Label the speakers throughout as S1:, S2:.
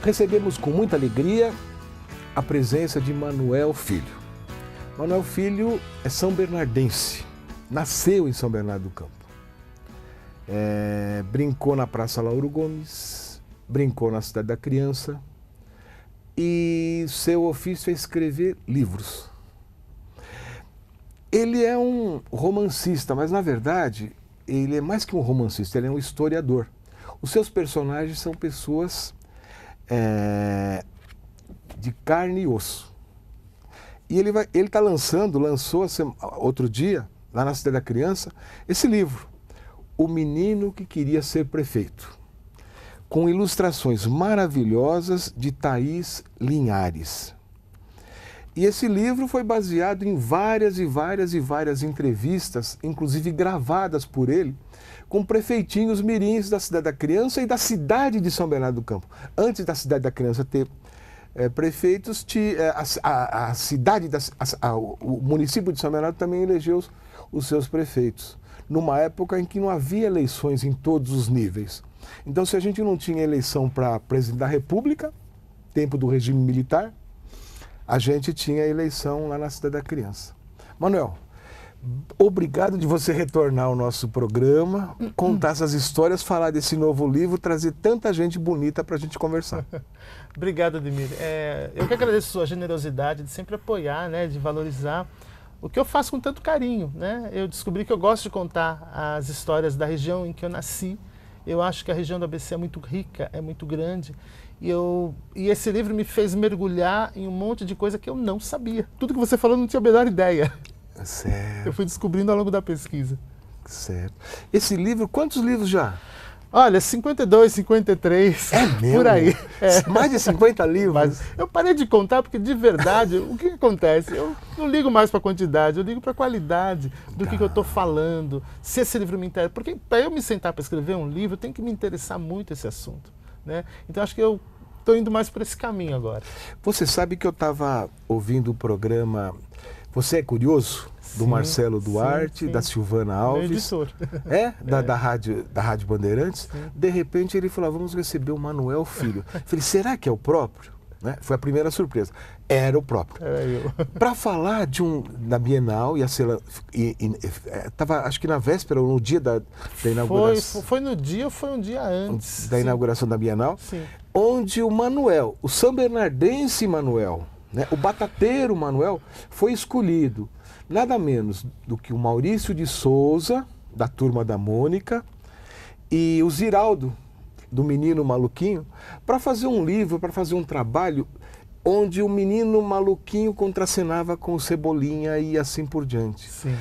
S1: Recebemos com muita alegria a presença de Manuel Filho. Manuel Filho é são bernardense, nasceu em São Bernardo do Campo. Brincou na Praça Lauro Gomes, brincou na Cidade da Criança e seu ofício é escrever livros. Ele é um romancista, mas na verdade ele é mais que um romancista, ele é um historiador. Os seus personagens são pessoas de carne e osso. E ele está lançou outro dia, lá na Cidade da Criança, esse livro, O Menino que Queria Ser Prefeito, com ilustrações maravilhosas de Thaís Linhares. E esse livro foi baseado em várias entrevistas, inclusive gravadas por ele, com prefeitinhos mirins da Cidade da Criança e da cidade de São Bernardo do Campo. Antes da Cidade da Criança ter prefeitos, o município de São Bernardo também elegeu os seus prefeitos, numa época em que não havia eleições em todos os níveis. Então, se a gente não tinha eleição para presidente da República, tempo do regime militar, a gente tinha eleição lá na Cidade da Criança. Manuel, obrigado de você retornar ao nosso programa, contar essas histórias, falar desse novo livro, trazer tanta gente bonita para a gente conversar.
S2: Obrigado, Ademir. Eu que agradeço a sua generosidade de sempre apoiar, né, de valorizar o que eu faço com tanto carinho, né? Eu descobri que eu gosto de contar as histórias da região em que eu nasci. Eu acho que a região do ABC é muito rica, é muito grande. E esse livro me fez mergulhar em um monte de coisa que eu não sabia. Tudo que você falou eu não tinha a menor ideia.
S1: Certo.
S2: Eu fui descobrindo ao longo da pesquisa.
S1: Certo. Esse livro, quantos livros já?
S2: Olha, 52, 53,
S1: mesmo?
S2: Por aí.
S1: Mais de 50 livros?
S2: Mas eu parei de contar porque, de verdade, o que acontece? Eu não ligo mais para a quantidade, eu ligo para a qualidade do que eu estou falando, se esse livro me interessa. Porque para eu me sentar para escrever um livro, tem que me interessar muito esse assunto, né? Então, acho que eu estou indo mais por esse caminho agora.
S1: Você sabe que eu estava ouvindo o programa Você é Curioso? Do Marcelo Duarte, da Silvana Alves.
S2: Meu editor.
S1: Da Rádio Bandeirantes. Sim. De repente ele falou, vamos receber o Manuel Filho. Eu falei, será que é o próprio? Né? Foi a primeira surpresa. Era o próprio.
S2: Era eu.
S1: Para falar da Bienal, estava acho que na véspera ou no dia da inauguração.
S2: Foi no dia ou foi um dia antes?
S1: Da inauguração da Bienal.
S2: Sim.
S1: Onde o Manuel, o são bernardense Manuel, né, o batateiro Manuel, foi escolhido. Nada menos do que o Maurício de Souza, da Turma da Mônica, e o Ziraldo, do Menino Maluquinho, para fazer um livro, para fazer um trabalho onde o Menino Maluquinho contracenava com o Cebolinha e assim por diante.
S2: Sim.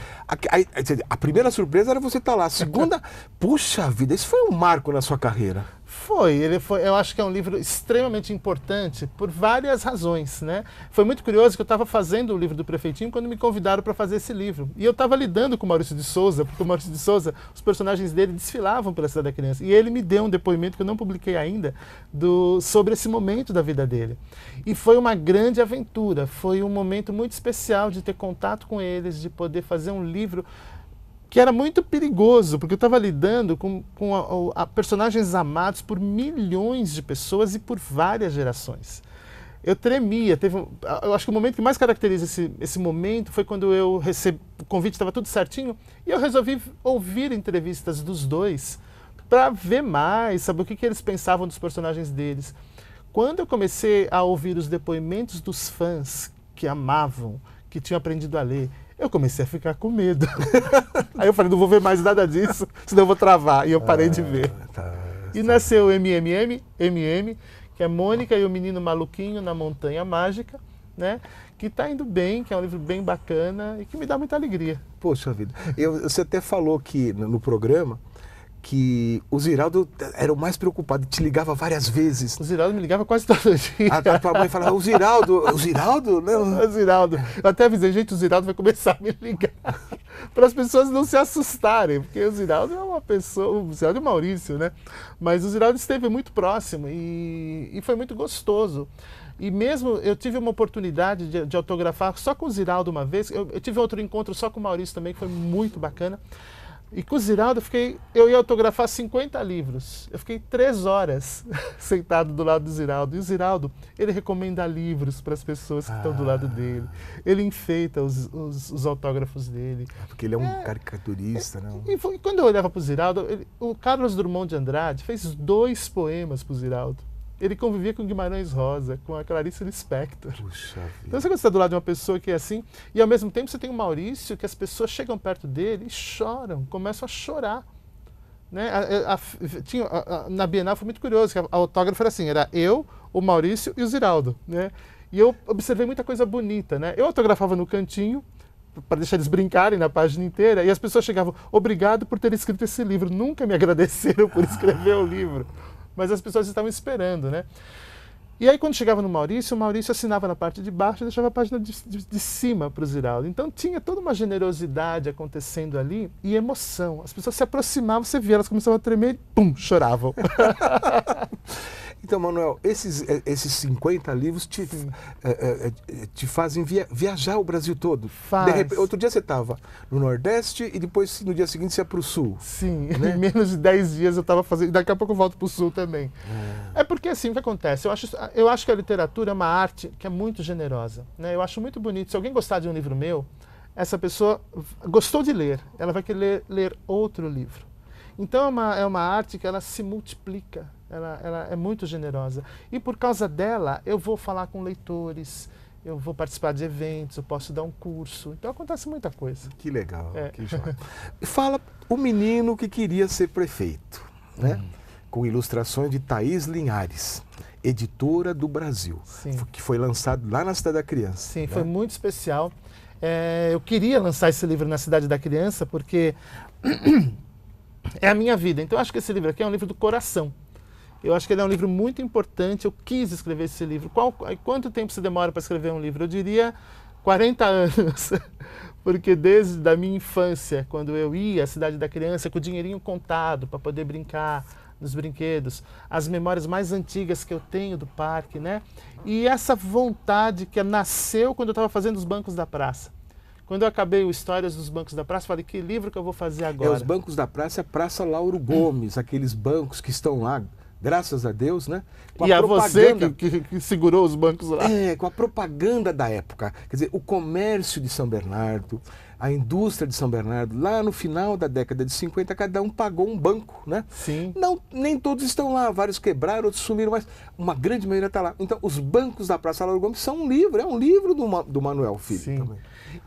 S1: A primeira surpresa era você estar lá. A segunda, puxa vida, isso foi um marco na sua carreira.
S2: Eu acho que é um livro extremamente importante por várias razões, né? Foi muito curioso que eu estava fazendo o livro do Prefeitinho quando me convidaram para fazer esse livro. E eu estava lidando com o Maurício de Souza, porque o Maurício de Souza, os personagens dele desfilavam pela Cidade da Criança. E ele me deu um depoimento que eu não publiquei ainda sobre esse momento da vida dele. E foi uma grande aventura, foi um momento muito especial de ter contato com eles, de poder fazer um livro que era muito perigoso, porque eu estava lidando com personagens amados por milhões de pessoas e por várias gerações. Eu tremia, eu acho que o momento que mais caracteriza esse momento foi quando eu recebi, o convite estava tudo certinho, e eu resolvi ouvir entrevistas dos dois para ver mais, saber o que eles pensavam dos personagens deles. Quando eu comecei a ouvir os depoimentos dos fãs que amavam, que tinham aprendido a ler, eu comecei a ficar com medo. Aí eu falei, não vou ver mais nada disso, senão eu vou travar. E eu parei de ver. E nasceu o MM, que é Mônica e o Menino Maluquinho na Montanha Mágica, né? Que está indo bem, que é um livro bem bacana e que me dá muita alegria.
S1: Poxa vida. Você até falou que no programa que o Ziraldo era o mais preocupado, te ligava várias vezes.
S2: O Ziraldo me ligava quase todo dia.
S1: A tua mãe falava, o Ziraldo? Não.
S2: O Ziraldo. Eu até avisei, gente, o Ziraldo vai começar a me ligar. Para as pessoas não se assustarem, porque o Ziraldo é uma pessoa, o Ziraldo é o Maurício, né? Mas o Ziraldo esteve muito próximo e foi muito gostoso. E mesmo eu tive uma oportunidade de autografar só com o Ziraldo uma vez, eu tive outro encontro só com o Maurício também, que foi muito bacana. E com o Ziraldo eu ia autografar 50 livros. Eu fiquei 3 horas sentado do lado do Ziraldo. E o Ziraldo, ele recomenda livros para as pessoas que estão do lado dele. Ele enfeita os autógrafos dele.
S1: Porque ele é um caricaturista, né?
S2: E quando eu olhava para o Ziraldo, o Carlos Drummond de Andrade fez 2 poemas para o Ziraldo. Ele convivia com Guimarães Rosa, com a Clarice Lispector.
S1: Puxa vida.
S2: Então você está do lado de uma pessoa que é assim, e ao mesmo tempo você tem o Maurício, que as pessoas chegam perto dele e choram, começam a chorar. Né? Na Bienal foi muito curioso, que a autógrafa era assim, era eu, o Maurício e o Ziraldo. Né? E eu observei muita coisa bonita. Né? Eu autografava no cantinho, para deixar eles brincarem na página inteira, e as pessoas chegavam, obrigado por ter escrito esse livro, nunca me agradeceram por escrever o livro. Mas as pessoas estavam esperando, né? E aí, quando chegava no Maurício, o Maurício assinava na parte de baixo e deixava a página de cima para o Ziraldo. Então, tinha toda uma generosidade acontecendo ali e emoção. As pessoas se aproximavam, você via, elas começavam a tremer e, pum, choravam.
S1: Então, Manuel, esses 50 livros te fazem viajar o Brasil todo.
S2: Faz.
S1: De repente, outro dia você estava no Nordeste e depois, no dia seguinte, você ia para o Sul.
S2: Sim,
S1: né?
S2: Em menos de 10 dias eu estava fazendo, daqui a pouco eu volto para o Sul também. É porque assim, o que acontece? Eu acho que a literatura é uma arte que é muito generosa. Né? Eu acho muito bonito. Se alguém gostar de um livro meu, essa pessoa gostou de ler, ela vai querer ler outro livro. Então é uma arte que ela se multiplica, ela é muito generosa. E por causa dela, eu vou falar com leitores, eu vou participar de eventos, eu posso dar um curso. Então acontece muita coisa.
S1: Que legal, que joia. Fala o menino que queria ser prefeito, né? Com ilustrações de Thaís Linhares, editora do Brasil, que foi lançado lá na Cidade da Criança.
S2: Sim,
S1: né?
S2: Foi muito especial. Eu queria lançar esse livro na Cidade da Criança porque é a minha vida. Então eu acho que esse livro aqui é um livro do coração. Eu acho que ele é um livro muito importante. Eu quis escrever esse livro. Quanto tempo se demora para escrever um livro? Eu diria 40 anos. Porque desde a minha infância, quando eu ia à Cidade da Criança com o dinheirinho contado para poder brincar nos brinquedos, as memórias mais antigas que eu tenho do parque, né? E essa vontade que nasceu quando eu estava fazendo os bancos da praça. Quando eu acabei o Histórias dos Bancos da Praça, falei, que livro que eu vou fazer agora?
S1: Os bancos da praça é Praça Lauro Gomes, aqueles bancos que estão lá, graças a Deus, né?
S2: Com e a você que segurou os bancos lá.
S1: Com a propaganda da época. Quer dizer, o comércio de São Bernardo, a indústria de São Bernardo, lá no final da década de 50, cada um pagou um banco, né?
S2: Sim.
S1: Não, nem todos estão lá, vários quebraram, outros sumiram, mas uma grande maioria está lá. Então, os bancos da Praça Lauro Gomes são um livro, é um livro do Manuel Filho.
S2: Sim.
S1: Também.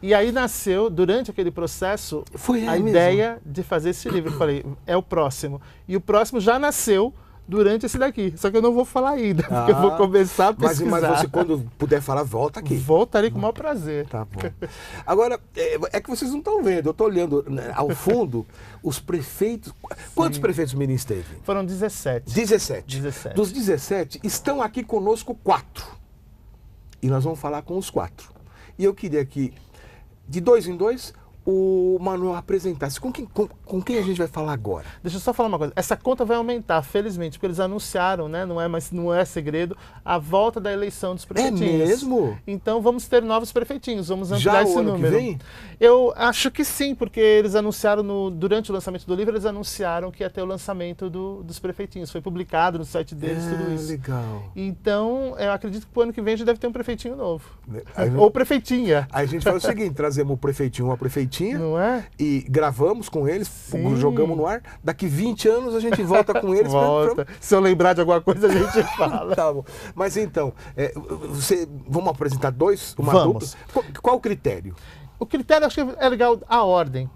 S2: E aí nasceu, durante aquele processo, a ideia de fazer esse livro. Eu falei, é o próximo. E o próximo já nasceu durante esse daqui. Só que eu não vou falar ainda, porque eu vou começar a pesquisar.
S1: Mas você, quando puder falar, volta aqui.
S2: Voltarei com o maior prazer.
S1: Tá bom. Agora, é que vocês não estão vendo. Eu estou olhando, né, ao fundo os prefeitos. Quantos prefeitos mirins teve?
S2: Foram 17.
S1: 17. Dos 17, estão aqui conosco 4. E nós vamos falar com os 4. E eu queria que, de 2 em 2, o Manuel apresentasse. Com quem a gente vai falar agora?
S2: Deixa eu só falar uma coisa. Essa conta vai aumentar, felizmente, porque eles anunciaram, né? Não é segredo, a volta da eleição dos prefeitinhos.
S1: É mesmo?
S2: Então vamos ter novos prefeitinhos, vamos ampliar esse número.
S1: Já o ano que vem?
S2: Eu acho que sim, porque eles anunciaram, durante o lançamento do livro, eles anunciaram que ia ter o lançamento dos prefeitinhos. Foi publicado no site deles, tudo isso.
S1: Legal.
S2: Então, eu acredito que pro ano que vem já deve ter um prefeitinho novo. Ou prefeitinha.
S1: Aí a gente faz o seguinte, trazemos o prefeitinho ou a prefeitinha,
S2: não é?
S1: E gravamos com eles,
S2: Sim.
S1: Jogamos no ar. Daqui 20 anos a gente volta com eles.
S2: Volta. Se eu lembrar de alguma coisa, a gente fala.
S1: Tá bom. Mas então, vamos apresentar dois?
S2: Vamos.
S1: Dupla? Qual o critério?
S2: O critério, acho que é legal, a ordem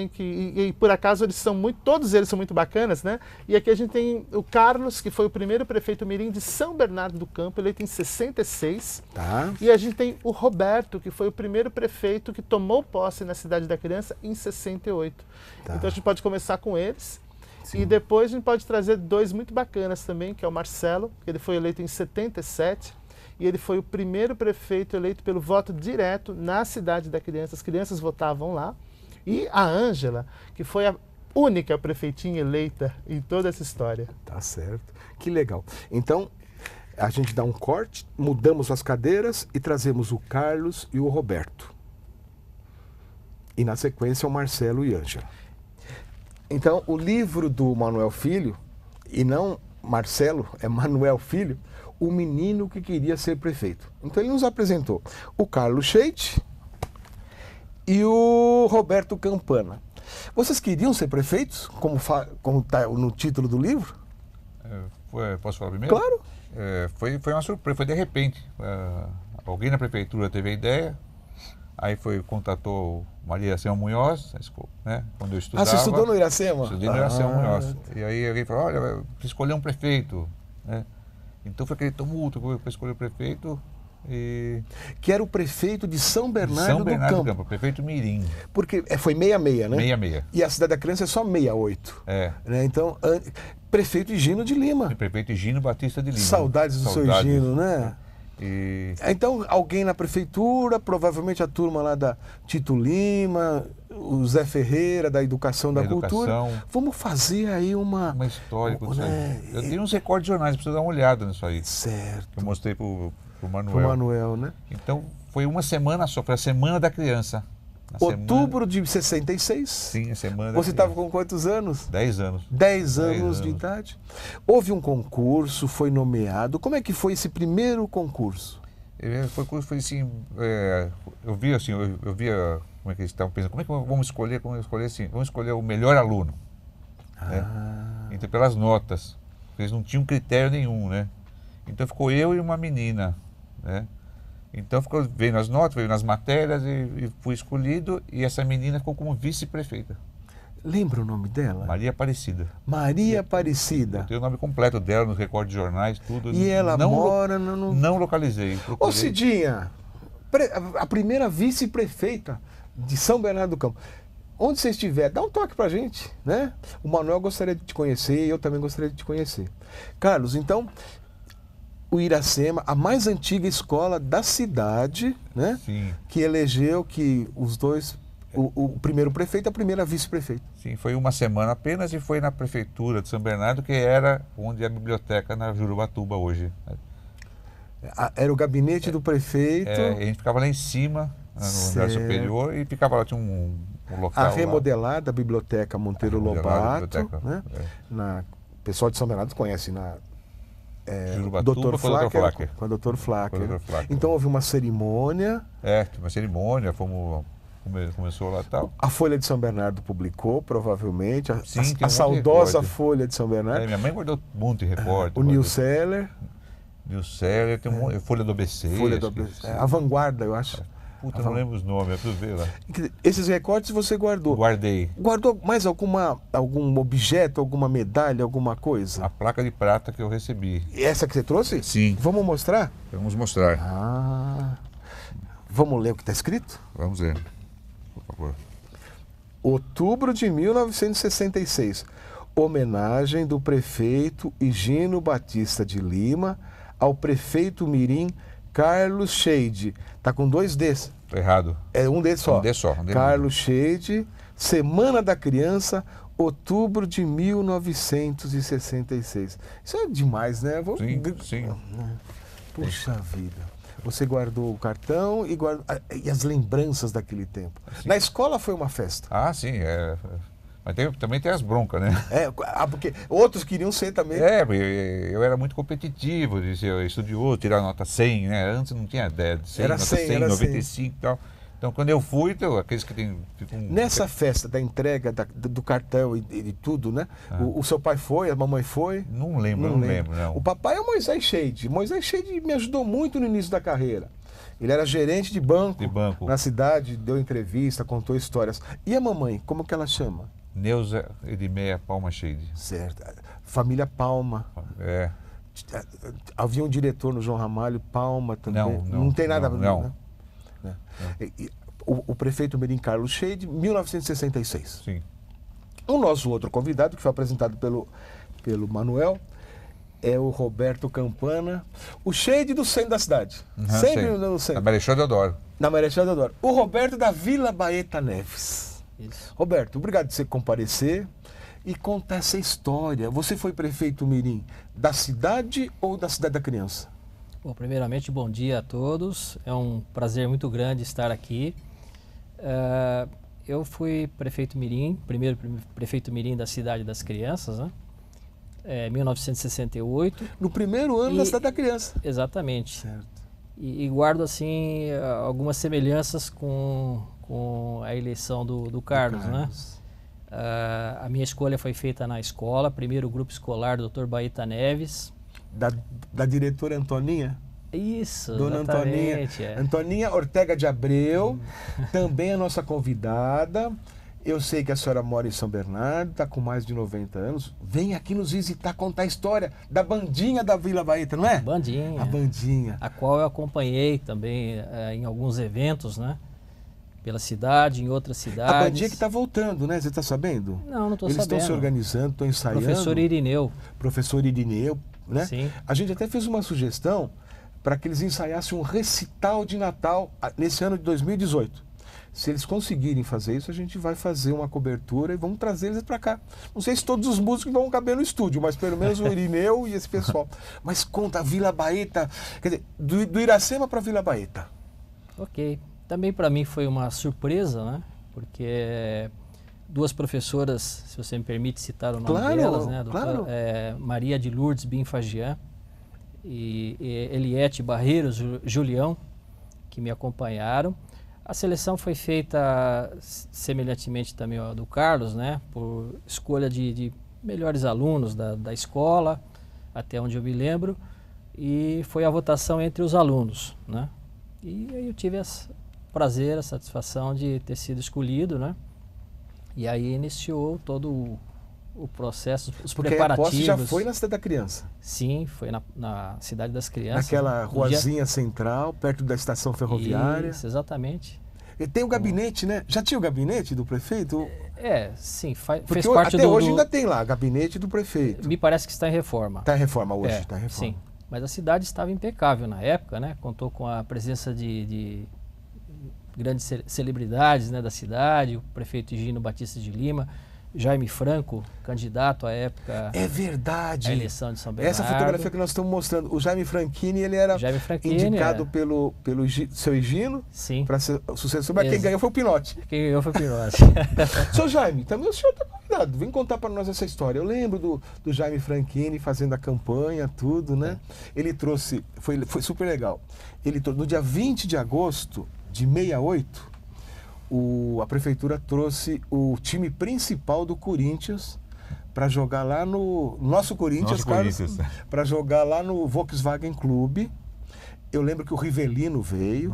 S2: que, e por acaso todos eles são muito bacanas, né? E aqui a gente tem o Carlos, que foi o primeiro prefeito mirim de São Bernardo do Campo, eleito em 66.
S1: Tá.
S2: E a gente tem o Roberto, que foi o primeiro prefeito que tomou posse na Cidade da Criança em 68. Tá. Então a gente pode começar com eles. Sim. E depois a gente pode trazer 2 muito bacanas também, que é o Marcelo, que ele foi eleito em 77. E ele foi o primeiro prefeito eleito pelo voto direto na Cidade da Criança. As crianças votavam lá. E a Ângela, que foi a única prefeitinha eleita em toda essa história.
S1: Tá certo. Que legal. Então, a gente dá um corte, mudamos as cadeiras e trazemos o Carlos e o Roberto. E na sequência o Marcelo e a Ângela. Então, o livro do Manuel Filho, e não Marcelo, é Manuel Filho, o menino que queria ser prefeito. Então, ele nos apresentou o Carlos Scheide e o Roberto Campana. Vocês queriam ser prefeitos, como está no título do livro?
S3: Posso falar primeiro?
S1: Claro.
S3: Foi uma surpresa, foi de repente. Alguém na prefeitura teve a ideia, aí contatou Maria Iracema Munhoz, né, quando eu estudava.
S1: Você estudou no Iracema?
S3: Estudei no Iracema Munhoz. E aí alguém falou, olha, precisa escolher um prefeito. Né? Então foi aquele tumulto para escolher o prefeito.
S1: Que era o prefeito de São Bernardo do Campo.
S3: Prefeito Mirim.
S1: Porque foi 66, né?
S3: 66.
S1: E a Cidade da Criança é só 68. Né? Então, prefeito Higino de Lima.
S3: Prefeito Higino Batista de Lima.
S1: Saudades do seu Higino, né?
S3: E...
S1: Então, alguém na prefeitura, provavelmente a turma lá da Tito Lima, o Zé Ferreira, da Educação da Cultura. Vamos fazer aí uma
S3: histórica disso aí. Eu tenho uns recortes de jornais, preciso dar uma olhada nisso aí.
S1: Certo.
S3: Eu mostrei pro Manuel.
S1: Pro Manuel, né?
S3: Então, foi uma semana só, foi a Semana da Criança.
S1: Outubro de 66?
S3: Sim, a Semana da
S1: Você estava com quantos anos?
S3: 10 anos.
S1: 10 anos de idade. Houve um concurso, foi nomeado. Como é que foi esse primeiro concurso?
S3: Foi assim, eu via como é que eles estavam pensando, como é que vamos escolher assim, vamos escolher o melhor aluno. Né? Então, pelas notas, eles não tinham critério nenhum, né? Então ficou eu e uma menina, né? Então veio nas notas, veio nas matérias e fui escolhido, e essa menina ficou como vice-prefeita.
S1: Lembra o nome dela?
S3: Maria Aparecida.
S1: Maria Aparecida.
S3: Eu tenho o nome completo dela nos recordes de jornais, tudo.
S1: E ela mora no...
S3: Não localizei.
S1: Ô Cidinha, a primeira vice-prefeita de São Bernardo do Campo. Onde você estiver, dá um toque pra gente, né? O Manuel gostaria de te conhecer e eu também gostaria de te conhecer. Carlos, então... O Iracema, a mais antiga escola da cidade, né?
S3: Sim.
S1: Que elegeu que os dois, o primeiro prefeito e a primeira vice-prefeita.
S3: Sim, foi uma semana apenas e foi na prefeitura de São Bernardo, que era onde é a biblioteca na Jurubatuba hoje.
S1: Era o gabinete do prefeito.
S3: A gente ficava lá em cima, no andar superior, e ficava lá, tinha um local.
S1: A remodelada lá. Biblioteca Monteiro Lobato, né? O pessoal de São Bernardo conhece
S3: Dr. Flacker.
S1: Com o Dr. Flacker. Então houve uma cerimônia.
S3: Uma cerimônia, começou lá e tal.
S1: A Folha de São Bernardo publicou, provavelmente,
S3: Sim,
S1: a saudosa Folha de São Bernardo.
S3: Minha mãe guardou um monte de repórter.
S1: O Nil Seller.
S3: Tem Folha do ABC.
S1: Folha do ABC. A Vanguarda, eu acho.
S3: Puta, não lembro os nomes, eu preciso ver lá.
S1: Esses recortes você guardou?
S3: Guardei.
S1: Guardou mais algum objeto, alguma medalha, alguma coisa?
S3: A placa de prata que eu recebi.
S1: Essa que você trouxe?
S3: Sim.
S1: Vamos mostrar?
S3: Vamos mostrar.
S1: Vamos ler o que está escrito?
S3: Vamos ler, por favor.
S1: Outubro de 1966. Homenagem do prefeito Higino Batista de Lima ao prefeito mirim Carlos Scheide. Tá com 2 Ds.
S3: Tô errado.
S1: É um D só.
S3: Um D só.
S1: Carlos Scheide, Semana da Criança, outubro de 1966. Isso é demais, né?
S3: Sim.
S1: Puxa vida. Você guardou o cartão e as lembranças daquele tempo. Sim. Na escola foi uma festa.
S3: Sim. Mas também tem as broncas, né?
S1: Porque outros queriam ser também.
S3: Eu era muito competitivo, eu estudioso, tirar nota 100, né? Antes não tinha ideia de 100,
S1: era
S3: nota
S1: 100,
S3: 100,
S1: era
S3: 95 e tal. Então, quando eu fui, aqueles que tem...
S1: Nessa festa da entrega do cartão e tudo, né? O seu pai foi, a mamãe foi?
S3: Não lembro.
S1: O papai é o Moisés Scheide. Moisés Scheide me ajudou muito no início da carreira. Ele era gerente de banco na cidade, deu entrevista, contou histórias. E a mamãe, como que ela chama?
S3: Neuza Edmeia Palma Scheide.
S1: Certo. Família Palma. Havia um diretor no João Ramalho, Palma também. Não tem nada a ver.
S3: Não.
S1: O prefeito mirim Carlos Scheide, 1966.
S3: Sim.
S1: O nosso outro convidado, que foi apresentado pelo Manuel, é o Roberto Campana, o Scheide do centro da cidade. Sempre no centro.
S3: Na Marechal Deodoro.
S1: Na Marechal Deodoro. O Roberto da Vila Baeta Neves.
S2: Isso.
S1: Roberto, obrigado por você comparecer e contar essa história. Você foi prefeito mirim da cidade ou da Cidade da Criança?
S4: Bom, primeiramente, bom dia a todos. É um prazer muito grande estar aqui. Eu fui prefeito mirim, primeiro prefeito mirim da Cidade das Crianças, né? 1968.
S1: No primeiro ano da Cidade da Criança.
S4: Exatamente.
S1: Certo.
S4: E guardo, assim, algumas semelhanças com a eleição do Carlos, né? A minha escolha foi feita na escola, primeiro grupo escolar do Dr. Baeta Neves.
S1: Da diretora Antoninha?
S4: Isso,
S1: Dona Antoninha. Antoninha Ortega de Abreu, também a nossa convidada. Eu sei que a senhora mora em São Bernardo, está com mais de 90 anos. Vem aqui nos visitar, contar a história da bandinha da Vila Baeta, não é?
S4: Bandinha.
S1: A bandinha.
S4: A qual eu acompanhei também em alguns eventos, né? Pela cidade, em outras cidades.
S1: A bandinha que está voltando, né? Você está sabendo?
S4: Não estou sabendo.
S1: Eles estão se organizando, estão ensaiando.
S4: Professor Irineu.
S1: Professor Irineu, né?
S4: Sim.
S1: A gente até fez uma sugestão para que eles ensaiassem um recital de Natal nesse ano de 2018. Se eles conseguirem fazer isso, a gente vai fazer uma cobertura e vamos trazer eles para cá. Não sei se todos os músicos vão caber no estúdio, mas pelo menos o Irineu e esse pessoal. Mas conta a Vila Baeta, quer dizer, do Iracema para Vila Baeta.
S4: Ok. Também para mim foi uma surpresa, né? Porque duas professoras, se você me permite citar o nome delas, né?
S1: Claro.
S4: Maria de Lourdes Binfagian e Eliette Barreiros Julião, que me acompanharam. A seleção foi feita semelhantemente também ao do Carlos, né? Por escolha de melhores alunos da escola, até onde eu me lembro, e foi a votação entre os alunos, né? E aí eu tive o prazer, a satisfação de ter sido escolhido, né? E aí iniciou todo o processo, os preparativos.
S1: Porque a posse já foi na Cidade da Criança?
S4: Sim, foi na Cidade das Crianças.
S1: Naquela ruazinha central, perto da estação ferroviária.
S4: Isso, exatamente.
S1: E tem o gabinete, né? Já tinha o gabinete do prefeito?
S4: Sim,
S1: porque
S4: fez parte
S1: até hoje ainda tem lá, gabinete do prefeito.
S4: Me parece que está em reforma.
S1: Está em reforma hoje, está em reforma.
S4: Sim, mas a cidade estava impecável na época, né? Contou com a presença de grandes celebridades, né, da cidade, o prefeito Higino Batista de Lima, Jaime Franco, candidato à época.
S1: É verdade.
S4: À eleição de São Bernardo.
S1: Essa fotografia que nós estamos mostrando, o Jaime Franchini, ele era indicado pelo seu Higino para ser o sucessor, mas quem ganhou foi o Pinotti.
S4: Quem ganhou foi o Pinotti.
S1: Seu Jaime, também o senhor está convidado, vem contar para nós essa história. Eu lembro do Jaime Franchini fazendo a campanha, tudo, né? Ele trouxe, foi super legal. Ele trouxe, no dia 20 de agosto de 68, a prefeitura trouxe o time principal do Corinthians para jogar lá no nosso Corinthians, Carlos, para jogar lá no Volkswagen Clube. Eu lembro que o Rivelino veio,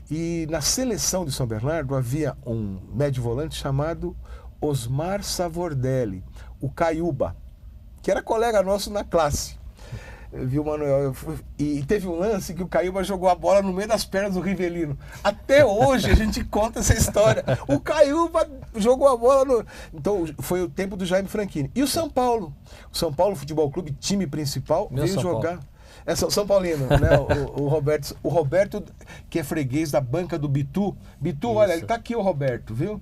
S1: e na seleção de São Bernardo havia um médio volante chamado Osmar Savordelli, o Caiuba, que era colega nosso na classe. Viu, Manuel? E teve um lance que o Caiuba jogou a bola no meio das pernas do Rivelino. Até hoje a gente conta essa história. O Caiuba jogou a bola no... Então foi o tempo do Jaime Franchini. E o São Paulo Futebol Clube, time principal, veio jogar. É São Paulino, né? o Roberto, que é freguês da banca do Bitu. Bitu, isso. Olha, ele tá aqui o Roberto, viu?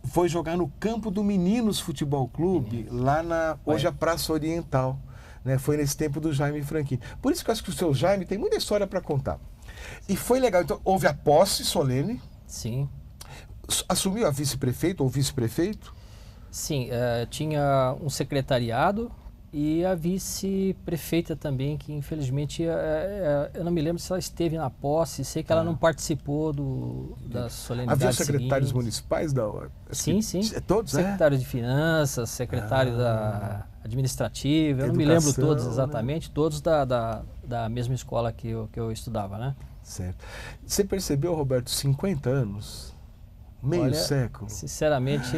S1: Foi jogar no campo do Meninos Futebol Clube, lá hoje a Praça Oriental. Né, foi nesse tempo do Jaime Franchini. Por isso que eu acho que o seu Jaime tem muita história para contar. E foi legal. Então, houve a posse solene.
S4: Sim.
S1: Assumiu a vice-prefeito ou vice-prefeito?
S4: Sim, tinha um secretariado e a vice-prefeita também, que infelizmente, eu não me lembro se ela esteve na posse, sei que ela não participou das solenidades.
S1: Havia secretários municipais da hora?
S4: Sim.
S1: Todos,
S4: secretário de Finanças, secretário da Administrativa, eu não me lembro todos exatamente, né? Todos da mesma escola que eu estudava, né?
S1: Certo. Você percebeu, Roberto, 50 anos? Meio século?
S4: Sinceramente...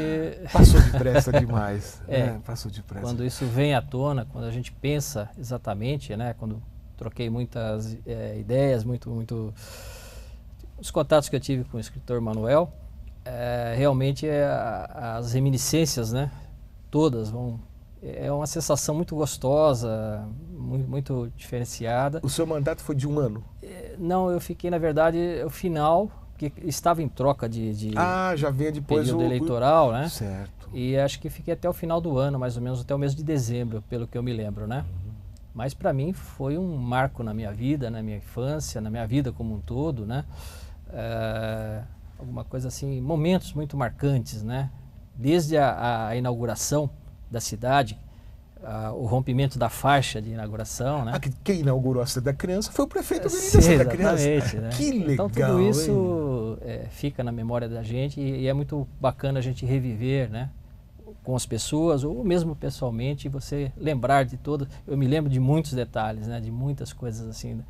S1: Passou depressa demais. Passou depressa.
S4: Quando isso vem à tona, quando a gente pensa exatamente, né? Quando troquei muitas ideias, os contatos que eu tive com o escritor Manuel, realmente as reminiscências, né? Todas vão... É uma sensação muito gostosa, muito diferenciada.
S1: O seu mandato foi de 1 ano?
S4: Não, eu fiquei, na verdade, o final, que estava em troca de
S1: já vinha depois
S4: período eleitoral, né?
S1: Certo.
S4: E acho que fiquei até o final do ano, mais ou menos, até o mês de dezembro, pelo que eu me lembro, né? Mas para mim foi um marco na minha vida, na minha infância, na minha vida como um todo, né? alguma coisa assim, momentos muito marcantes, né? Desde a inauguração da cidade, o rompimento da faixa de inauguração, né?
S1: Quem inaugurou a Cidade da Criança foi o prefeito Menino da Cidade da Criança.
S4: Exatamente, né?
S1: Que legal,
S4: então tudo isso fica na memória da gente e é muito bacana a gente reviver, né? Com as pessoas ou mesmo pessoalmente, você lembrar de todas. Eu me lembro de muitos detalhes, né? De muitas coisas assim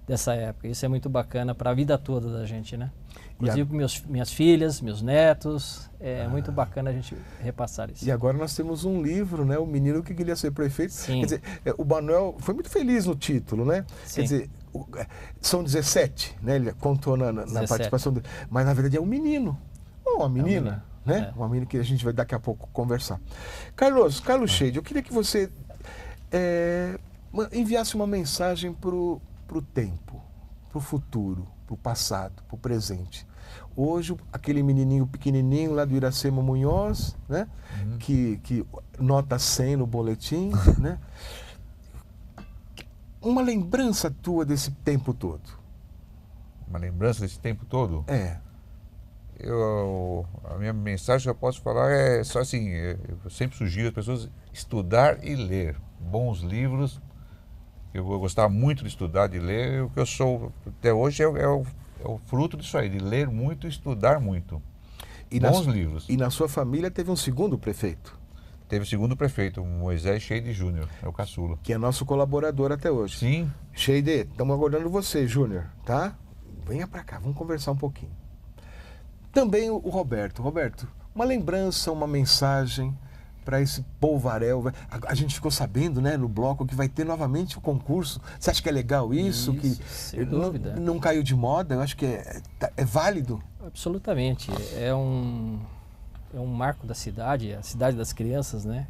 S4: dessa época. Isso é muito bacana para a vida toda da gente, né? Inclusive minhas filhas, meus netos, é muito bacana a gente repassar isso.
S1: E agora nós temos um livro, né? O Menino que Queria Ser Prefeito.
S4: Sim.
S1: Quer dizer, o Manuel foi muito feliz no título, né?
S4: Sim.
S1: Quer dizer, são 17, né? Ele contou na participação dele. Mas na verdade é um menino, ou uma menina, né? Uma menina que a gente vai daqui a pouco conversar. Carlos Scheide, eu queria que você enviasse uma mensagem para o tempo, para o futuro, para o passado, para o presente. Hoje, aquele menininho pequenininho lá do Iracema Munhoz, né? Que nota 100 no boletim, né? Uma lembrança tua desse tempo todo.
S3: Uma lembrança desse tempo todo? A minha mensagem que eu posso falar é só assim, eu sempre sugiro às pessoas estudar e ler bons livros. Eu gostava muito de estudar, de ler. O que eu sou até hoje é o fruto disso aí, de ler muito e estudar muito. Bons livros.
S1: E na sua família teve um segundo prefeito?
S3: Teve o segundo prefeito, Moisés Scheide Júnior, é o caçula.
S1: Que é nosso colaborador até hoje.
S3: Sim.
S1: Scheide, estamos aguardando você, Júnior, tá? Venha para cá, vamos conversar um pouquinho. Também o Roberto. Roberto, uma lembrança, uma mensagem para esse polvaréu. A gente ficou sabendo, né, no bloco, que vai ter novamente o concurso. Você acha que é legal isso? Que
S4: sem dúvida.
S1: Não caiu de moda? Eu acho que é válido.
S4: Absolutamente. É um marco da cidade, a cidade das crianças, né?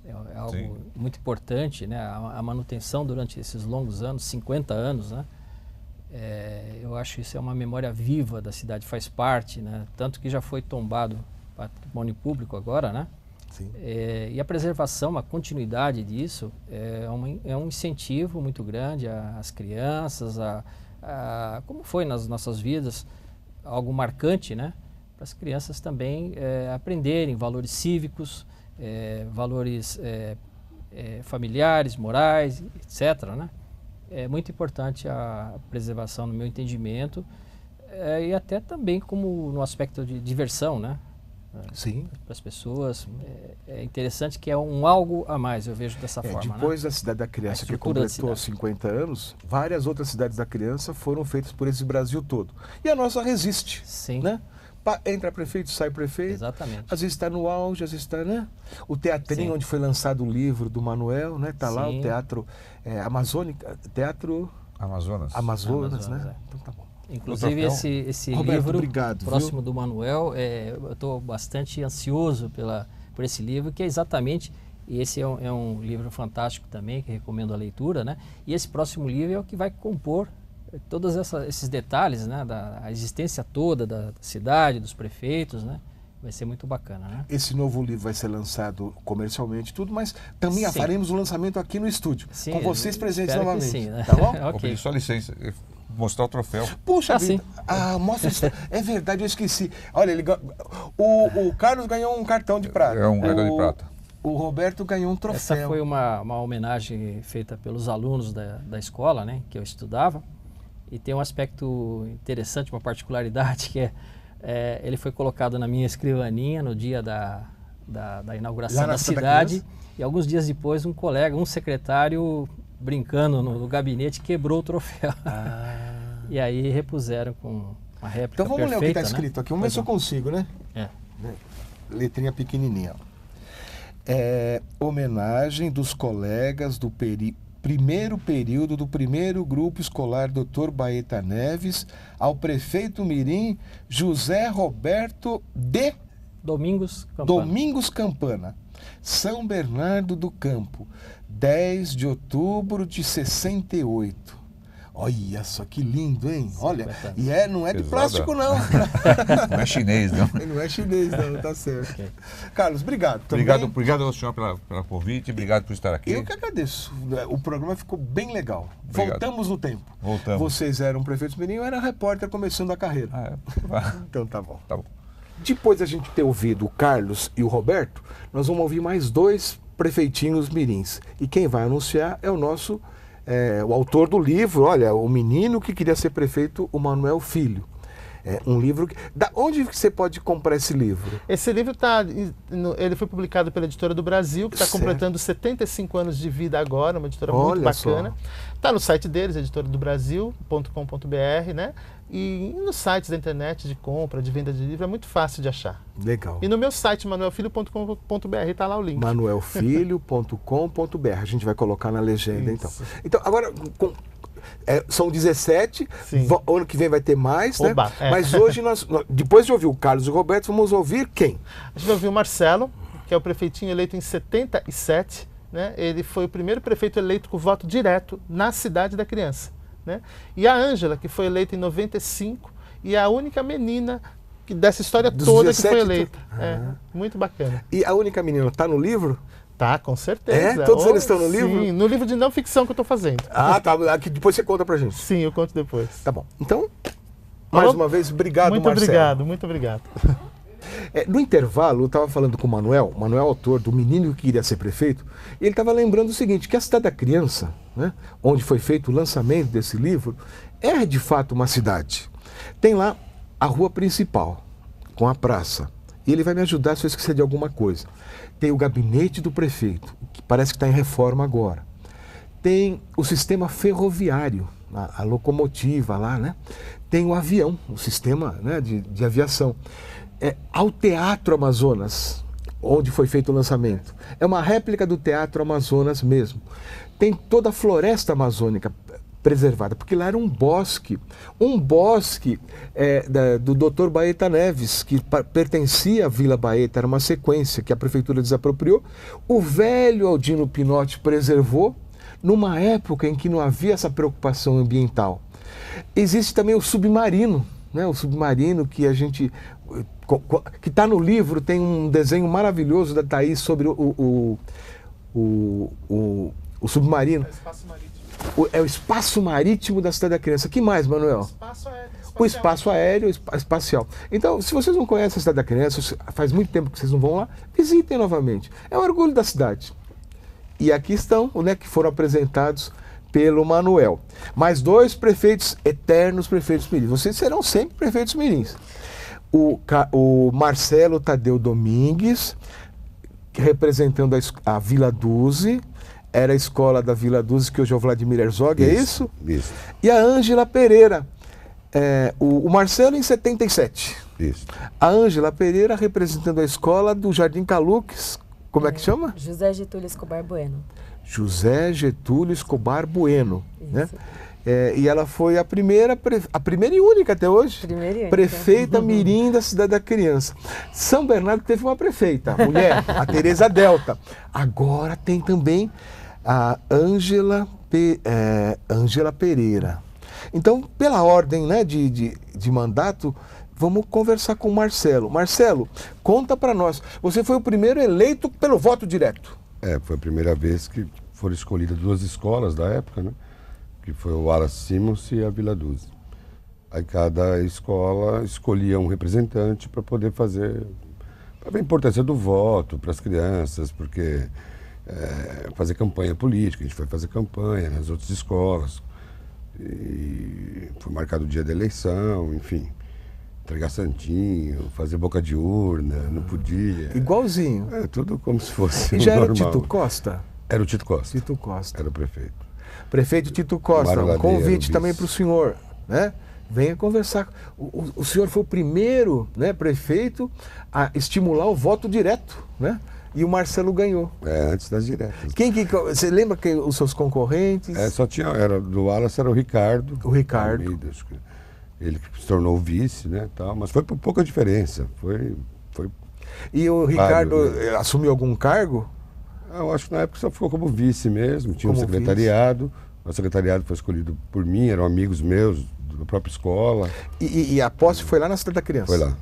S4: É algo
S3: Sim.
S4: muito importante, né? A manutenção durante esses longos anos, 50 anos, né? Eu acho que isso é uma memória viva da cidade, faz parte, né? Tanto que já foi tombado patrimônio público agora, né?
S1: Sim.
S4: E a preservação, a continuidade disso é um incentivo muito grande às crianças, como foi nas nossas vidas, algo marcante, né? Para as crianças também aprenderem valores cívicos, valores familiares, morais, etc., né? É muito importante a preservação, no meu entendimento, e até também como no aspecto de diversão, né?
S1: Sim.
S4: Para as pessoas. É interessante que é um algo a mais, eu vejo dessa forma.
S1: Depois
S4: né?
S1: da Cidade da Criança, que
S4: estrutura da
S1: completou
S4: cidade.
S1: 50 anos, várias outras cidades da criança foram feitas por esse Brasil todo. E a nossa resiste.
S4: Sim.
S1: Né? Entra prefeito, sai prefeito.
S4: Exatamente.
S1: Às vezes está no auge, às vezes está, né? O teatrinho,
S4: Sim.
S1: onde foi lançado o livro do Manuel, né? Está lá o
S4: Sim.
S1: Teatro Amazônica, Teatro Amazonas, né? Então tá bom.
S4: Inclusive esse
S1: Roberto,
S4: livro
S1: obrigado,
S4: próximo do Manuel, eu estou bastante ansioso por esse livro, que é exatamente, e esse é um livro fantástico também, que recomendo a leitura, né? E esse próximo livro é o que vai compor todos esses detalhes, né? Da existência toda da cidade, dos prefeitos, né? Vai ser muito bacana, né?
S1: Esse novo livro vai ser lançado comercialmente tudo, mas também
S4: Sim.
S1: faremos o lançamento aqui no estúdio,
S4: Sim,
S1: com vocês presentes
S4: espero que
S1: novamente.
S4: sim, né?
S1: Tá bom?
S3: Vou
S4: Ok.
S3: pedir só licença, mostrar o troféu.
S1: Puxa
S4: sim.
S1: vida. Mostra isso. É verdade, eu esqueci. Olha, o Carlos ganhou um cartão de prata.
S3: É um cartão de prata.
S1: O Roberto ganhou um troféu.
S4: Essa foi uma homenagem feita pelos alunos da escola, né, que eu estudava. E tem um aspecto interessante, uma particularidade, que ele foi colocado na minha escrivaninha no dia da inauguração da cidade. E alguns dias depois, um secretário, brincando no gabinete, quebrou o troféu. E aí repuseram com uma réplica
S1: Então vamos ler o que está
S4: perfeita,
S1: escrito
S4: né?
S1: aqui. Vamos ver se eu consigo, né? Letrinha pequenininha. Homenagem dos colegas do primeiro período do primeiro grupo escolar Dr. Baeta Neves ao prefeito mirim José Roberto de
S4: Domingos
S1: Campana, São Bernardo do Campo, 10 de outubro de 68. Olha só que lindo, hein? Olha,
S4: 50 anos.
S1: e não é de
S3: Pesada.
S1: plástico, não.
S3: Não é chinês, não.
S1: Não é chinês, não, tá certo. Carlos, obrigado. Também.
S3: Obrigado ao senhor pela convite, obrigado por estar aqui.
S1: Eu que agradeço. O programa ficou bem legal.
S3: Obrigado.
S1: Voltamos no tempo.
S3: Voltamos.
S1: Vocês eram prefeitos mirim, eu era repórter começando a carreira. Então tá bom.
S3: Tá bom.
S1: Depois da gente ter ouvido o Carlos e o Roberto, nós vamos ouvir mais 2 prefeitinhos mirins. E quem vai anunciar é o nosso, o autor do livro, olha, o menino que queria ser prefeito, o Manuel Filho. É um livro que... Da onde você pode comprar esse livro?
S2: Esse livro ele foi publicado pela Editora do Brasil, que está completando 75 anos de vida agora, uma editora muito bacana. Está no site deles, editoradobrasil.com.br, né? E nos sites da internet de compra, de venda de livro, é muito fácil de achar.
S1: Legal.
S2: E no meu site, manuelfilho.com.br, está lá o link.
S1: manuelfilho.com.br. A gente vai colocar na legenda,
S2: Isso.
S1: então. Então, agora... são 17, ano que vem vai ter mais,
S2: Oba,
S1: né? Mas hoje, depois de ouvir o Carlos e o Roberto, vamos ouvir quem?
S2: A gente vai ouvir o Marcelo, que é o prefeitinho eleito em 77, né? Ele foi o primeiro prefeito eleito com voto direto na Cidade da Criança, né? E a Ângela, que foi eleita em 95, e a única menina dessa história toda que foi eleita. Muito bacana.
S1: E a única menina está no livro?
S2: Tá, com certeza.
S1: Todos eles estão no livro?
S2: Sim, no livro de não ficção que eu estou fazendo.
S1: Ah, tá. Aqui depois você conta pra gente.
S2: Sim, eu conto depois.
S1: Tá bom. Então, mais uma vez, obrigado, Marcelo.
S2: Muito obrigado.
S1: No intervalo, eu estava falando com o Manuel autor do Menino que Queria Ser Prefeito, e ele estava lembrando o seguinte, que a Cidade da Criança, né, onde foi feito o lançamento desse livro, é de fato uma cidade. Tem lá a rua principal, com a praça. E ele vai me ajudar se eu esquecer de alguma coisa. Tem o gabinete do prefeito, que parece que está em reforma agora. Tem o sistema ferroviário, a locomotiva lá, né? Tem o avião, o sistema, né, de aviação. Ao Teatro Amazonas, onde foi feito o lançamento. É uma réplica do Teatro Amazonas mesmo. Tem toda a floresta amazônica preservada, porque lá era um bosque do Dr. Baeta Neves, que pertencia à Vila Baeta, era uma sequência que a prefeitura desapropriou. O velho Aldino Pinotti preservou, numa época em que não havia essa preocupação ambiental. Existe também o submarino, né? O submarino que a gente... que está no livro, tem um desenho maravilhoso da Thaís sobre o submarino. É o espaço marítimo da Cidade da Criança. Que mais, Manuel? O espaço aéreo espacial. Então, se vocês não conhecem a Cidade da Criança, faz muito tempo que vocês não vão lá, visitem novamente. É um orgulho da cidade. E aqui estão, né, que foram apresentados pelo Manuel. Mais 2 prefeitos, eternos prefeitos mirins. Vocês serão sempre prefeitos mirins. O Marcelo Tadeu Domingues, representando a Vila Duze, era a escola da Vila Duze, que hoje é o Vladimir Herzog, é isso?
S5: Isso.
S1: E a Ângela Pereira, o Marcelo em 77.
S5: Isso.
S1: A Ângela Pereira representando a escola do Jardim Calux, como é que chama?
S6: José Getúlio Escobar Bueno.
S1: José Getúlio Escobar Bueno, né?
S6: Isso.
S1: E ela foi a primeira e única até hoje,
S6: Primeira e única.
S1: prefeita mirim da Cidade da Criança. São Bernardo teve uma prefeita, a mulher, a Tereza Delta. Agora tem também a Ângela Pereira. Então, pela ordem, né, de mandato, vamos conversar com o Marcelo. Marcelo, conta para nós. Você foi o primeiro eleito pelo voto direto.
S5: Foi a primeira vez que foram escolhidas 2 escolas da época, né? Que foi o Wallace Simons e a Vila Duze. Aí cada escola escolhia um representante para poder para ver a importância do voto para as crianças, porque fazer campanha política, a gente foi fazer campanha nas outras escolas, e foi marcado o dia da eleição, enfim, entregar santinho, fazer boca de urna, não podia.
S1: Igualzinho.
S5: Tudo como se fosse
S1: E já
S5: normal.
S1: era o Tito Costa?
S5: Era o Tito Costa.
S1: Tito Costa.
S5: Era o prefeito.
S1: Prefeito Tito Costa, um convite também para o senhor, né? Venha conversar. O senhor foi o primeiro, né, prefeito a estimular o voto direto, né? E o Marcelo ganhou.
S5: Antes das diretas.
S1: Você lembra que os seus concorrentes?
S5: Só tinha, do Wallace era o Ricardo.
S1: O Ricardo.
S5: Almeida, acho que ele que se tornou vice, né, tal, mas foi por pouca diferença. Foi
S1: E o Ricardo
S5: né?
S1: assumiu algum cargo?
S5: Eu acho que na época só ficou como vice mesmo, tinha
S1: Como
S5: um secretariado, O secretariado foi escolhido por mim, eram amigos meus, da própria escola.
S1: E a posse foi lá na Cidade da Criança?
S5: Foi lá.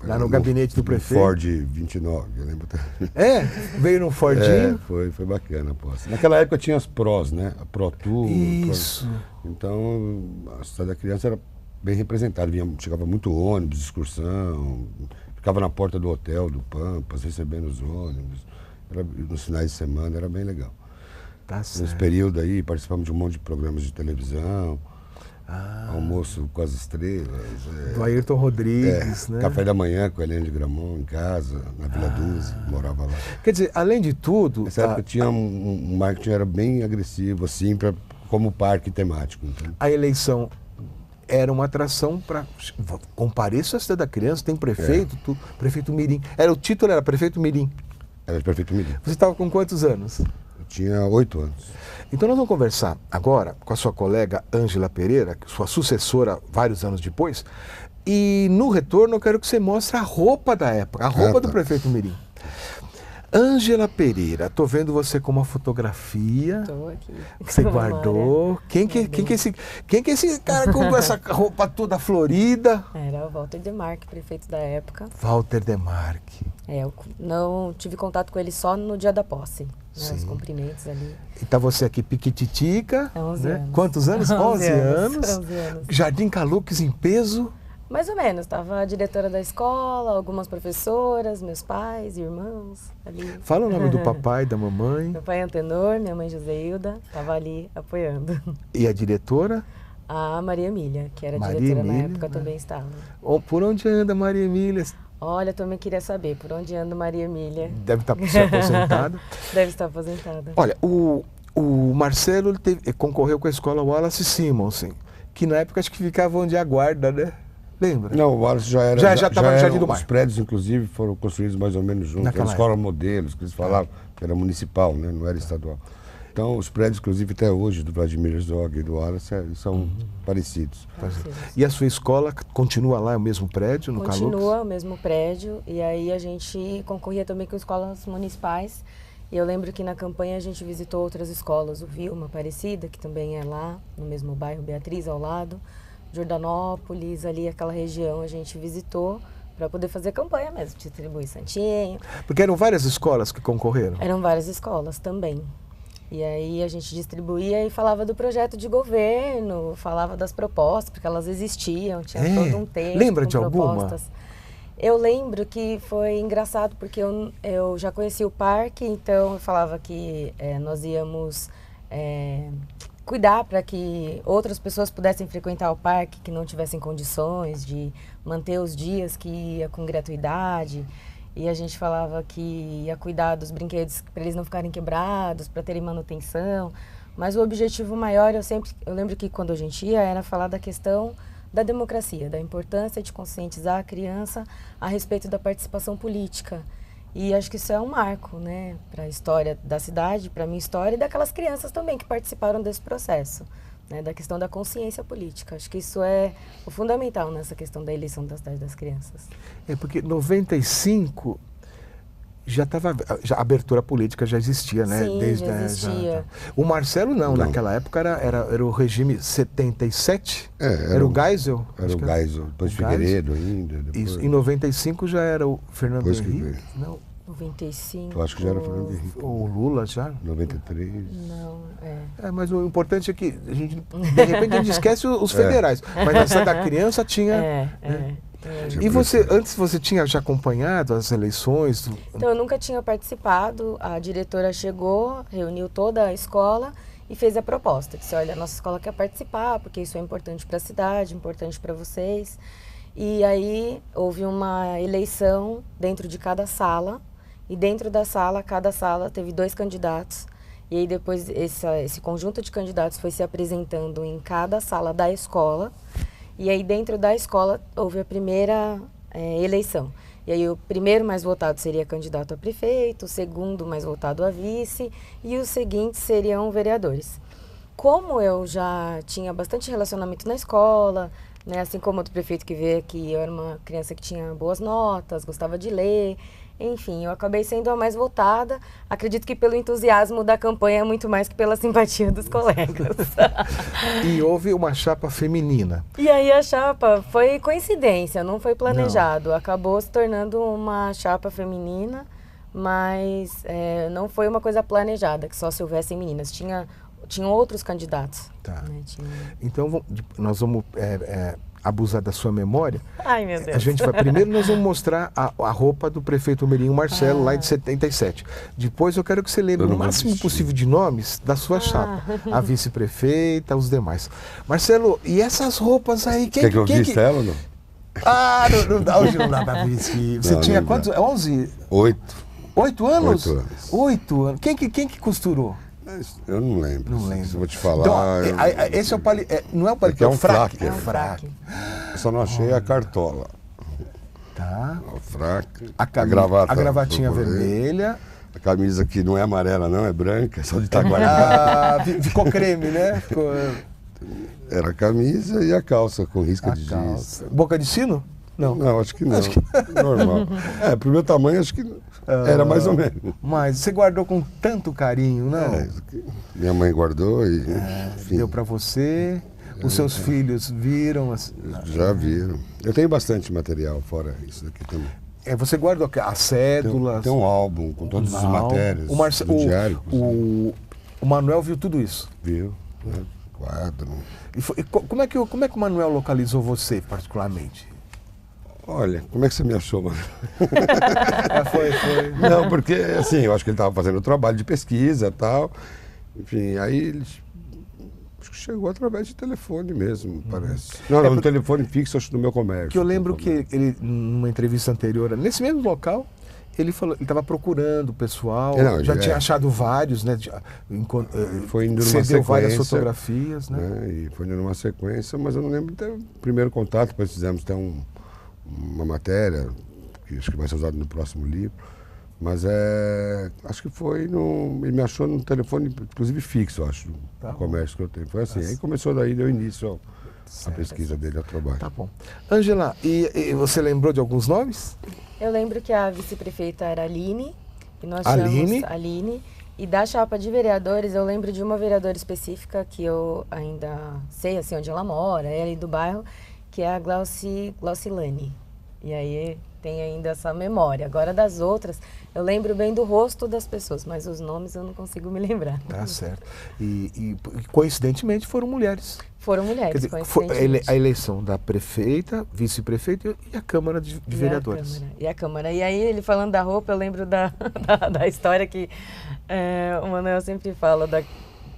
S1: Lá no gabinete do prefeito?
S5: Ford 29, eu lembro até.
S1: Veio num Fordinho?
S5: Foi bacana a posse. Naquela época tinha as PROs, né? A ProTour.
S1: Isso.
S5: Então, a Cidade da Criança era bem representada. Chegava muito ônibus, excursão, ficava na porta do hotel do Pampas, recebendo os ônibus. Nos finais de semana, era bem legal.
S1: Tá certo.
S5: Nesse período aí, participamos de um monte de programas de televisão. Almoço com as estrelas.
S1: Do Ayrton Rodrigues, né?
S5: Café da manhã com a Helene de Gramont em casa, na Vila Dulce, morava lá.
S1: Quer dizer, além de tudo...
S5: Nessa época tinha um marketing era bem agressivo, assim, como parque temático. Então.
S1: A eleição era uma atração para... Compareça à Cidade da Criança, tem prefeito, prefeito Mirim. O título era Prefeito Mirim.
S5: Era prefeito Mirim.
S1: Você estava com quantos anos?
S5: Eu tinha 8 anos.
S1: Então nós vamos conversar agora com a sua colega Ângela Pereira, sua sucessora vários anos depois, e no retorno eu quero que você mostre a roupa da época, a roupa do prefeito Mirim. Ângela Pereira, tô vendo você com uma fotografia.
S6: Estou aqui.
S1: Que você guardou. Quem que é esse cara com essa roupa toda florida?
S6: Era o Walter Demarque, prefeito da época.
S1: Walter Demarque.
S6: Eu não tive contato com ele só no dia da posse, né, os cumprimentos ali.
S1: E tá você aqui piquititica.
S6: 11
S1: né?
S6: anos.
S1: Quantos anos? 11 anos.
S6: 11 anos.
S1: Jardim Calux em peso.
S6: Mais ou menos, estava a diretora da escola, algumas professoras, meus pais, irmãos ali.
S1: Fala o nome do papai, da mamãe.
S6: Meu pai é Antenor, minha mãe Joseilda, estava ali apoiando.
S1: E a diretora?
S6: A Maria Emília, que era
S1: Maria
S6: diretora
S1: Emília,
S6: na época,
S1: né?
S6: também estava.
S1: Por onde anda Maria Emília?
S6: Olha, também queria saber por onde anda Maria Emília.
S1: Deve estar se aposentada.
S6: Deve estar aposentada.
S1: Olha, o Marcelo ele concorreu com a escola Wallace Simonsen, que na época acho que ficava onde a guarda, né? Lembra?
S5: Não, o Wallace já era.
S1: Já estava no Jardim do Mar.
S5: Os prédios, inclusive, foram construídos mais ou menos juntos.
S1: Naquela
S5: Era escola modelos, que eles falavam, que era municipal, né? Não era estadual. Então, os prédios, inclusive, até hoje, do Vladimir Herzog e do Wallace, são parecidos.
S1: E a sua escola continua lá, o mesmo prédio, no Calux?
S6: Continua o mesmo prédio, e aí a gente concorria também com escolas municipais. E eu lembro que na campanha a gente visitou outras escolas, o Vilma, Aparecida, que também é lá, no mesmo bairro, Beatriz, ao lado, Jordanópolis, ali aquela região a gente visitou para poder fazer campanha mesmo, distribuir santinho.
S1: Porque eram várias escolas que concorreram?
S6: Eram várias escolas também. E aí a gente distribuía e falava do projeto de governo, falava das propostas, porque elas existiam, tinha todo um texto.
S1: Lembra
S6: com
S1: de
S6: propostas. Eu lembro que foi engraçado, porque eu já conhecia o parque, então eu falava que nós íamos cuidar para que outras pessoas pudessem frequentar o parque, que não tivessem condições de manter os dias que ia com gratuidade. E a gente falava que ia cuidar dos brinquedos para eles não ficarem quebrados, para terem manutenção. Mas o objetivo maior, eu lembro que quando a gente ia, era falar da questão da democracia, da importância de conscientizar a criança a respeito da participação política. E acho que isso é um marco, né, para a história da cidade, para a minha história e daquelas crianças também que participaram desse processo, né, da questão da consciência política. Acho que isso é o fundamental nessa questão da eleição da cidade das crianças.
S1: Porque 95 a abertura política já existia, né?
S6: Sim,
S1: desde
S6: já existia.
S1: O Marcelo não, naquela época era o regime 77, era o Geisel.
S5: Era o Geisel, depois Figueiredo ainda. Depois...
S1: Isso, em 95 já era o Fernando Henrique? Não.
S6: 95.
S5: Eu acho que já era o Fernando Henrique.
S1: O Lula já?
S5: 93.
S6: Não,
S1: mas o importante é que a gente, de repente, a gente esquece os federais. Mas na cidade da criança tinha... E antes você tinha já acompanhado as eleições?
S6: Então, eu nunca tinha participado. A diretora chegou, reuniu toda a escola e fez a proposta. Disse, olha, a nossa escola quer participar, porque isso é importante para a cidade, importante para vocês. E aí, houve uma eleição dentro de cada sala. E dentro da sala, cada sala teve 2 candidatos. E aí, depois, esse conjunto de candidatos foi se apresentando em cada sala da escola. E aí, dentro da escola, houve a primeira eleição. E aí, o primeiro mais votado seria candidato a prefeito, o segundo mais votado a vice, e os seguintes seriam vereadores. Como eu já tinha bastante relacionamento na escola, né? Assim como outro prefeito que veio aqui, eu era uma criança que tinha boas notas, gostava de ler, enfim, eu acabei sendo a mais votada. Acredito que pelo entusiasmo da campanha, muito mais que pela simpatia dos colegas.
S1: E houve uma chapa feminina.
S6: E aí a chapa foi coincidência, não foi planejado. Acabou se tornando uma chapa feminina, mas não foi uma coisa planejada, que só se houvessem meninas. Tinham outros candidatos.
S1: Tá.
S6: Né?
S1: Então nós vamos abusar da sua memória.
S6: Ai, meu Deus.
S1: Primeiro nós vamos mostrar a roupa do prefeito Merinho Marcelo, lá de 77. Depois eu quero que você lembre o máximo possível de nomes da sua chapa. A vice-prefeita, os demais. Marcelo, e essas roupas aí?
S5: Quer que eu vista ela ou não?
S1: Hoje não dá pra vestir. Você tinha quantos? 11?
S5: 8.
S1: 8 anos?
S5: 8 anos.
S1: 8 anos. Quem que costurou?
S5: Eu não lembro.
S1: Não lembro.
S5: Se eu vou te falar.
S1: Então, esse é o paletó. Não é o paletó,
S5: é um fraque.
S6: É um fraque.
S5: Eu só não achei a cartola.
S1: Tá.
S5: O fraque.
S1: A gravatinha vermelha.
S5: A camisa que não é amarela, não, é branca, só de estar guardada.
S1: Ficou creme, né?
S5: Era a camisa e a calça com risca de giz.
S1: Boca de sino? Não.
S5: Não, acho que não. Normal. Pro meu tamanho, acho que era mais ou menos.
S1: Mas você guardou com tanto carinho, não?
S5: Minha mãe guardou e enfim.
S1: Deu para você. Os seus filhos viram?
S5: Já viram. Eu tenho bastante material fora isso daqui também.
S1: Você guarda as cédulas?
S5: Tem um álbum com todas as matérias do diário. O
S1: Manuel viu tudo isso?
S5: Viu, né? Quadro.
S1: Como é que o Manuel localizou você, particularmente?
S5: Olha, como é que você me achou, mano?
S1: Foi.
S5: Não, porque assim, eu acho que ele estava fazendo trabalho de pesquisa e tal. Enfim, aí ele acho que chegou através de telefone mesmo, parece. Não, no telefone fixo, acho, no meu comércio.
S1: Que eu lembro que ele, numa entrevista anterior, nesse mesmo local, ele falou, ele estava procurando o pessoal, já tinha achado vários, né?
S5: Foi indo numa
S1: cedeu
S5: sequência,
S1: várias fotografias, né?
S5: E foi indo numa sequência, mas eu não lembro até o primeiro contato, depois fizemos até uma matéria, que acho que vai ser usada no próximo livro, mas acho que foi ele me achou no telefone, inclusive fixo, acho, no comércio que eu tenho. Foi assim, aí começou daí, deu início à pesquisa dele, ao trabalho.
S1: Tá bom. Ângela, e você lembrou de alguns nomes?
S6: Eu lembro que a vice-prefeita era Aline, e nós chamamos Aline, e da chapa de vereadores, eu lembro de uma vereadora específica que eu ainda sei assim, onde ela mora, é ali do bairro, que é a Glaucilane. E aí tem ainda essa memória. Agora das outras, eu lembro bem do rosto das pessoas, mas os nomes eu não consigo me lembrar.
S1: Tá certo. E coincidentemente foram mulheres.
S6: Foram mulheres,
S1: quer dizer,
S6: coincidentemente.
S1: A eleição da prefeita, vice-prefeita e a Câmara de Vereadores.
S6: E a Câmara. E aí, ele falando da roupa, eu lembro da história que o Manuel sempre fala,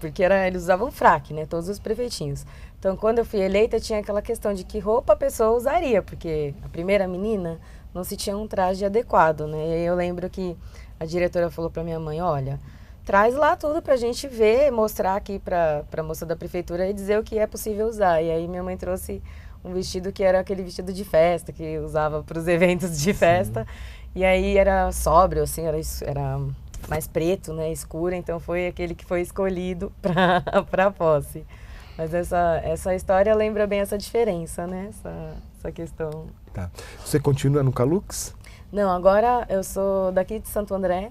S6: porque eles usavam fraque, né? Todos os prefeitinhos. Então, quando eu fui eleita, tinha aquela questão de que roupa a pessoa usaria, porque a primeira menina não se tinha um traje adequado, né? E aí eu lembro que a diretora falou para minha mãe, olha, traz lá tudo pra gente ver, mostrar aqui pra moça da prefeitura e dizer o que é possível usar. E aí minha mãe trouxe um vestido que era aquele vestido de festa, que usava para os eventos de festa. Sim. E aí era sóbrio, assim, era mais preto, né, escuro, então foi aquele que foi escolhido para a posse. Mas essa história lembra bem essa diferença, né, essa questão.
S1: Tá. Você continua no Calux?
S6: Não, agora eu sou daqui de Santo André.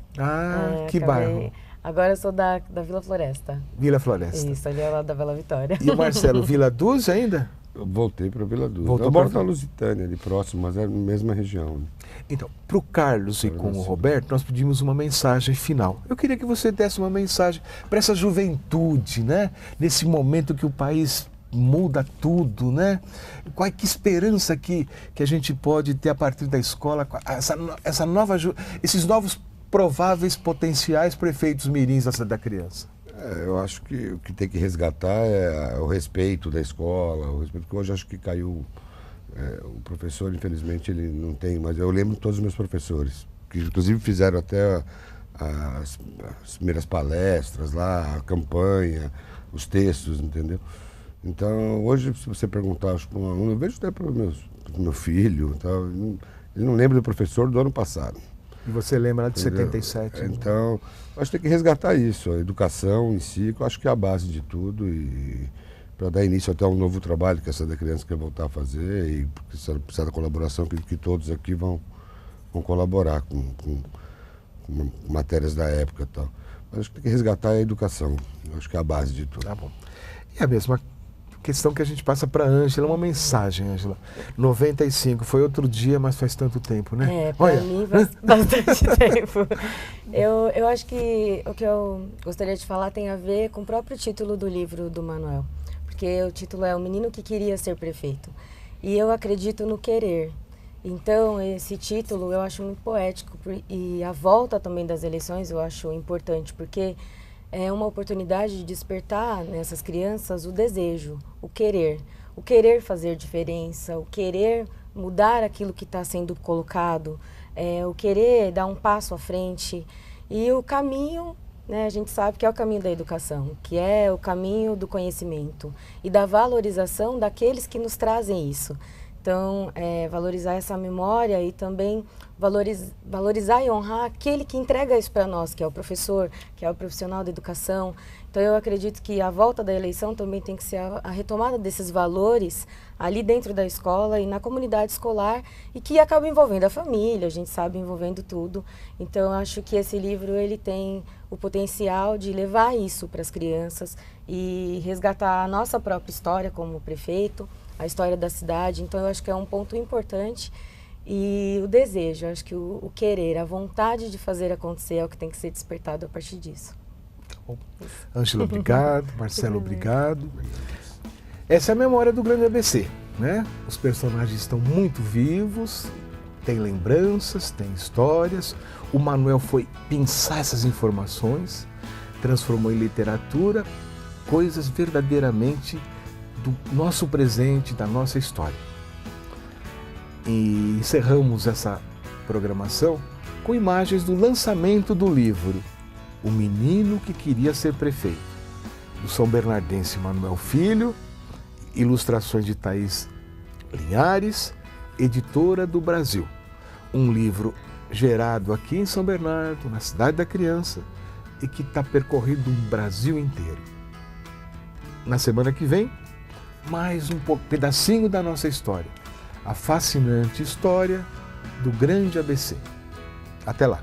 S1: Que bairro?
S6: Agora eu sou da Vila Floresta.
S1: Vila Floresta.
S6: Isso, ali é lá da Bela Vitória.
S1: E o Marcelo, Vila Dúzia ainda?
S5: Eu voltei para Vila Dúzia. Eu moro na Lusitânia, ali próximo, mas é a mesma região.
S1: Então, para o Carlos e com o Roberto, nós pedimos uma mensagem final. Eu queria que você desse uma mensagem para essa juventude, né? Nesse momento que o país muda tudo, né? Que esperança que a gente pode ter a partir da escola, esses novos prováveis potenciais prefeitos mirins da cidade da criança?
S5: Eu acho que o que tem que resgatar é o respeito da escola, porque hoje acho que caiu. O professor, infelizmente, ele não tem, mas eu lembro de todos os meus professores, que inclusive fizeram até as primeiras palestras lá, a campanha, os textos, entendeu? Então, hoje, se você perguntar para um aluno, eu vejo até para o meu filho, tal, ele não lembra do professor do ano passado.
S1: E você lembra de
S5: entendeu?
S1: 77?
S5: Então, acho que tem que resgatar isso, a educação em si, que eu acho que é a base de tudo, e para dar início até a um novo trabalho que essa da criança quer voltar a fazer e precisa da colaboração que todos aqui vão colaborar com matérias da época e tal. Mas acho que tem que resgatar a educação, acho que é a base de tudo.
S1: Tá bom. E a mesma questão que a gente passa para a Ângela, uma mensagem, Ângela. 95, foi outro dia, mas faz tanto tempo, né?
S6: Para mim faz bastante tempo. Eu acho que o que eu gostaria de falar tem a ver com o próprio título do livro do Manuel. Porque o título é O Menino que Queria Ser Prefeito. E eu acredito no querer. Então, esse título eu acho muito poético. E a volta também das eleições eu acho importante, porque é uma oportunidade de despertar nessas crianças o desejo, o querer fazer diferença, o querer mudar aquilo que está sendo colocado, o querer dar um passo à frente. E o caminho, né, a gente sabe que é o caminho da educação, que é o caminho do conhecimento e da valorização daqueles que nos trazem isso. Então, valorizar essa memória e também valorizar e honrar aquele que entrega isso para nós, que é o professor, que é o profissional da educação. Então, eu acredito que a volta da eleição também tem que ser a retomada desses valores ali dentro da escola e na comunidade escolar e que acaba envolvendo a família, a gente sabe, envolvendo tudo. Então, eu acho que esse livro ele tem o potencial de levar isso para as crianças e resgatar a nossa própria história como prefeito, a história da cidade. Então eu acho que é um ponto importante e o desejo, eu acho que o querer, a vontade de fazer acontecer é o que tem que ser despertado a partir disso.
S1: Tá bom. Ângela, obrigado. Marcelo, obrigado. Essa é a memória do Grande ABC, né? Os personagens estão muito vivos, tem lembranças, tem histórias. O Manuel foi pensar essas informações, transformou em literatura coisas verdadeiramente do nosso presente, da nossa história. E encerramos essa programação com imagens do lançamento do livro O Menino que Queria Ser Prefeito, do são bernardense Manuel Filho, ilustrações de Thaís Linhares, editora do Brasil. Um livro gerado aqui em São Bernardo, na Cidade da Criança, e que está percorrendo o Brasil inteiro. Na semana que vem, mais um pedacinho da nossa história. A fascinante história do Grande ABC. Até lá!